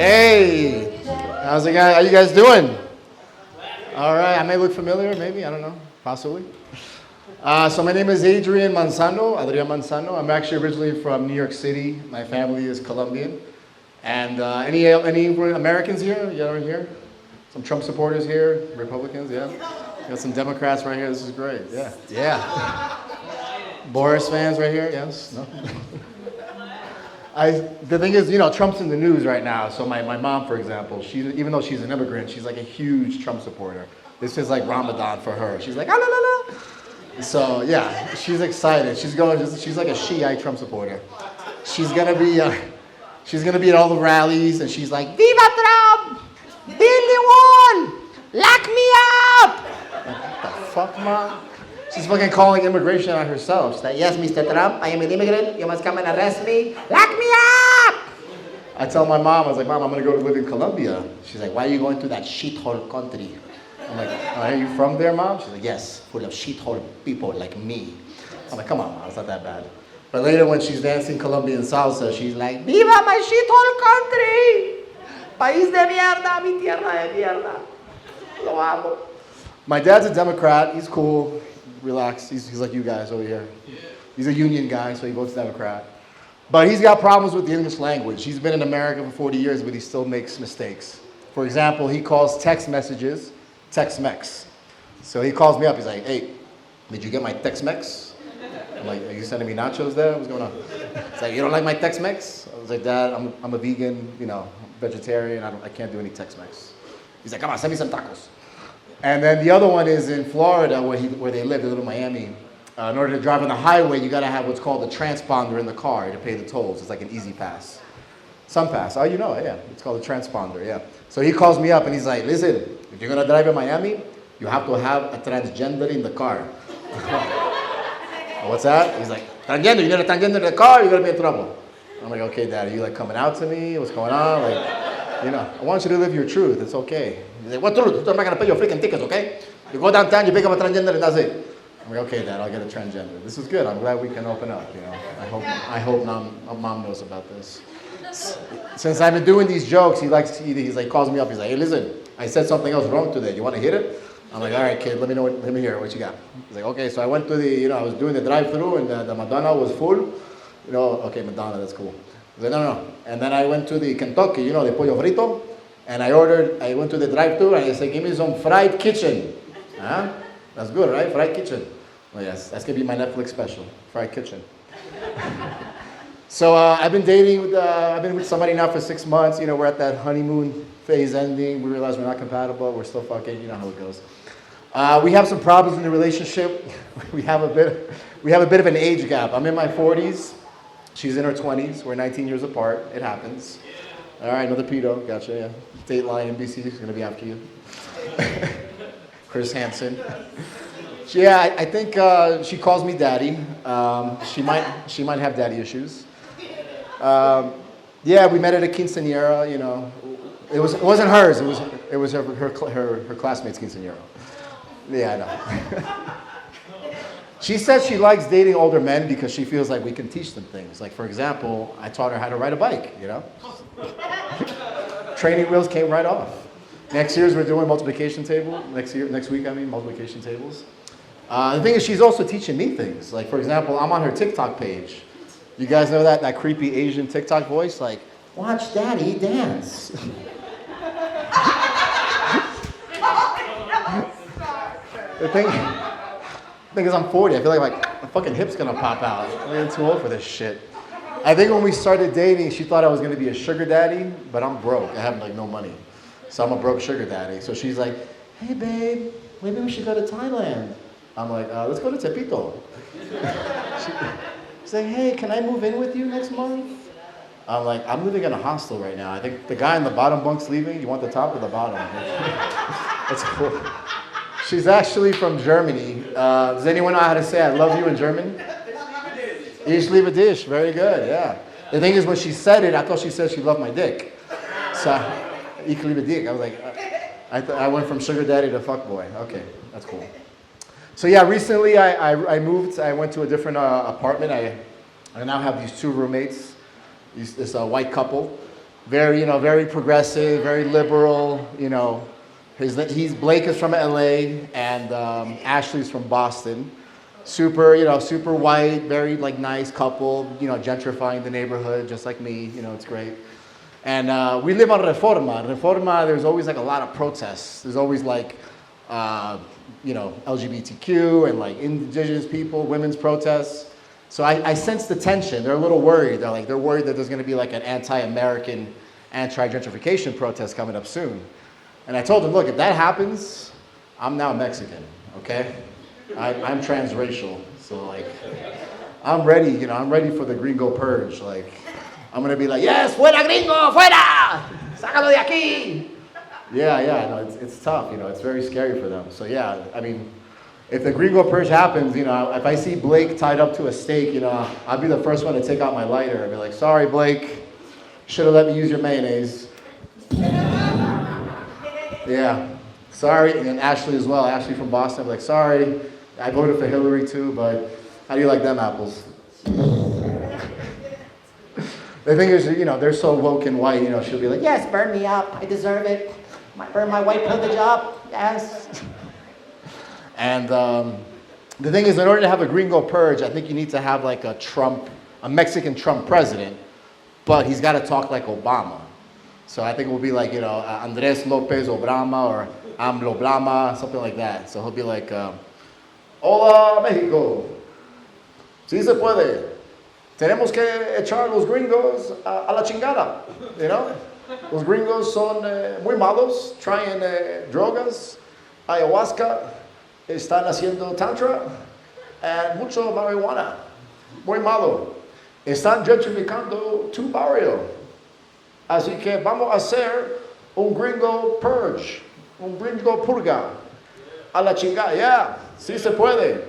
Hey, how's it guys? How you guys doing? All right, I may look familiar, maybe, I don't know, possibly. So my name is Adrian Manzano, I'm actually originally from New York City. My family is Colombian. And any Americans here? You ever here? Some Trump supporters here, Republicans, yeah. Got some Democrats right here, this is great, yeah. Yeah. Boris fans right here, yes, no? The thing is, Trump's in the news right now. So my mom, for example, even though she's an immigrant, she's like a huge Trump supporter. This is like Ramadan for her. She's like, ah, la, la, la. So yeah, she's excited. She's like a Shiite Trump supporter. She's gonna be at all the rallies, and she's like, Viva Trump! Billy won! Lock me up! Like, what the fuck, mom? She's fucking calling immigration on herself. She's like, yes, Mr. Trump, I am an immigrant. You must come and arrest me. Lock me up! I tell my mom, I was like, Mom, I'm going to go to live in Colombia. She's like, why are you going to that shithole country? I'm like, are you from there, Mom? She's like, yes, full of shithole people like me. I'm like, come on, Mom, it's not that bad. But later when she's dancing Colombian salsa, she's like, Viva my shithole country! País de mierda, mi tierra de mierda. Lo amo. My dad's a Democrat. He's cool. Relax. He's like you guys over here. He's a union guy, so he votes Democrat. But he's got problems with the English language. He's been in America for 40 years, but he still makes mistakes. For example, he calls text messages Tex-Mex. So he calls me up. He's like, hey, did you get my Tex-Mex? I'm like, are you sending me nachos there? What's going on? He's like, you don't like my Tex-Mex? I was like, Dad, I'm a vegan, vegetarian. I can't do any Tex-Mex. He's like, come on, send me some tacos. And then the other one is in Florida, where they live. They live in Miami. In order to drive on the highway, you got to have what's called a transponder in the car to pay the tolls. It's like an easy pass. Some pass. Oh, you know it, yeah. It's called a transponder, yeah. So he calls me up and he's like, listen, if you're going to drive in Miami, you have to have a transgender in the car. What's that? He's like, transgender, you need a transgender in the car, you're going to be in trouble. I'm like, okay, Dad, are you like coming out to me? What's going on? I want you to live your truth. It's okay. He's like, what truth? I'm not going to pay your freaking tickets, okay? You go downtown, you pick up a transgender, and that's it. I'm like, okay, Dad, I'll get a transgender. This is good. I'm glad we can open up, I hope mom knows about this. Since I've been doing these jokes, he's like, calls me up. He's like, hey, listen, I said something else wrong today. You want to hit it? I'm like, all right, kid, let me hear what you got. He's like, okay, so I went to I was doing the drive-thru, and the Madonna was full. Okay, Madonna, that's cool. He's like, no. And then I went to the Kentucky, the pollo frito, and I went to the drive-thru, and I said, give me some fried kitchen. Huh? That's good, right? Fried kitchen. Well, yes, that's going to be my Netflix special, fried kitchen. So I've been with somebody now for 6 months. We're at that honeymoon phase ending. We realize we're not compatible. We're still fucking, you know how it goes. We have some problems in the relationship. We have a bit of an age gap. I'm in my 40s. She's in her 20s. We're 19 years apart. It happens. All right, another pedo. Gotcha, yeah. Dateline NBC is going to be after you. Chris Hansen. Yeah, I think she calls me daddy. She might have daddy issues. Yeah, we met at a quinceañera. It wasn't hers. It was her classmate's quinceañera. Yeah, I know. She says she likes dating older men because she feels like we can teach them things. Like, for example, I taught her how to ride a bike, Training wheels came right off. Next year we're doing multiplication table. Next week, multiplication tables. The thing is, she's also teaching me things. Like, for example, I'm on her TikTok page. You guys know that creepy Asian TikTok voice? Like, watch daddy dance. The thing is, I'm 40. I feel like my fucking hip's gonna pop out. I'm getting too old for this shit. I think when we started dating, she thought I was gonna be a sugar daddy, but I'm broke. I have no money. So I'm a broke sugar daddy. So she's like, hey babe, maybe we should go to Thailand. I'm like, let's go to Tepito. She's like, hey, can I move in with you next month? I'm like, I'm living in a hostel right now. I think the guy in the bottom bunk's leaving. You want the top or the bottom? That's cool. She's actually from Germany. Does anyone know how to say I love you in German? Ich liebe dich. Very good, yeah. The thing is, when she said it, I thought she said she loved my dick. So, ich liebe dich. I was like, I went from sugar daddy to fuckboy. Okay, that's cool. So yeah, recently I moved. I went to a different apartment. I now have these two roommates, this white couple. very progressive, very liberal. Blake is from LA and Ashley's from Boston. Super white, very like nice couple, gentrifying the neighborhood just like me, it's great. And we live on Reforma. Reforma, there's always like a lot of protests. There's always like, LGBTQ and like indigenous people, women's protests. So I sense the tension. They're a little worried. They're worried that there's going to be like an anti-American, anti-gentrification protest coming up soon. And I told them, look, if that happens, I'm now Mexican, okay? I'm transracial, so like, I'm ready. I'm ready for the gringo purge. Like, I'm gonna be like, yes, fuera gringo, fuera, sácalo de aquí. No, it's tough. It's very scary for them. So yeah, I mean, if the gringo purge happens, if I see Blake tied up to a stake, I'll be the first one to take out my lighter and be like, sorry, Blake, should have let me use your mayonnaise. Yeah, sorry, and Ashley as well. Ashley from Boston, I'm like, sorry, I voted for Hillary too, but how do you like them apples? The thing is, they're so woke and white, she'll be like, yes, burn me up, I deserve it. Burn my white privilege up, yes. And the thing is, in order to have a gringo purge, I think you need to have like a Mexican Trump president, but he's got to talk like Obama. So I think it will be like, Andrés López Obama or AMLO Blama, something like that. So he'll be like, hola, México. Sí se puede. Tenemos que echar los gringos a la chingada, Los gringos son muy malos, traen drogas, ayahuasca, están haciendo tantra, and mucho marihuana. Muy malo. Están gentrificando tu barrio. Así que vamos a hacer un gringo purge, un gringo purga. A la chingada, sí se puede.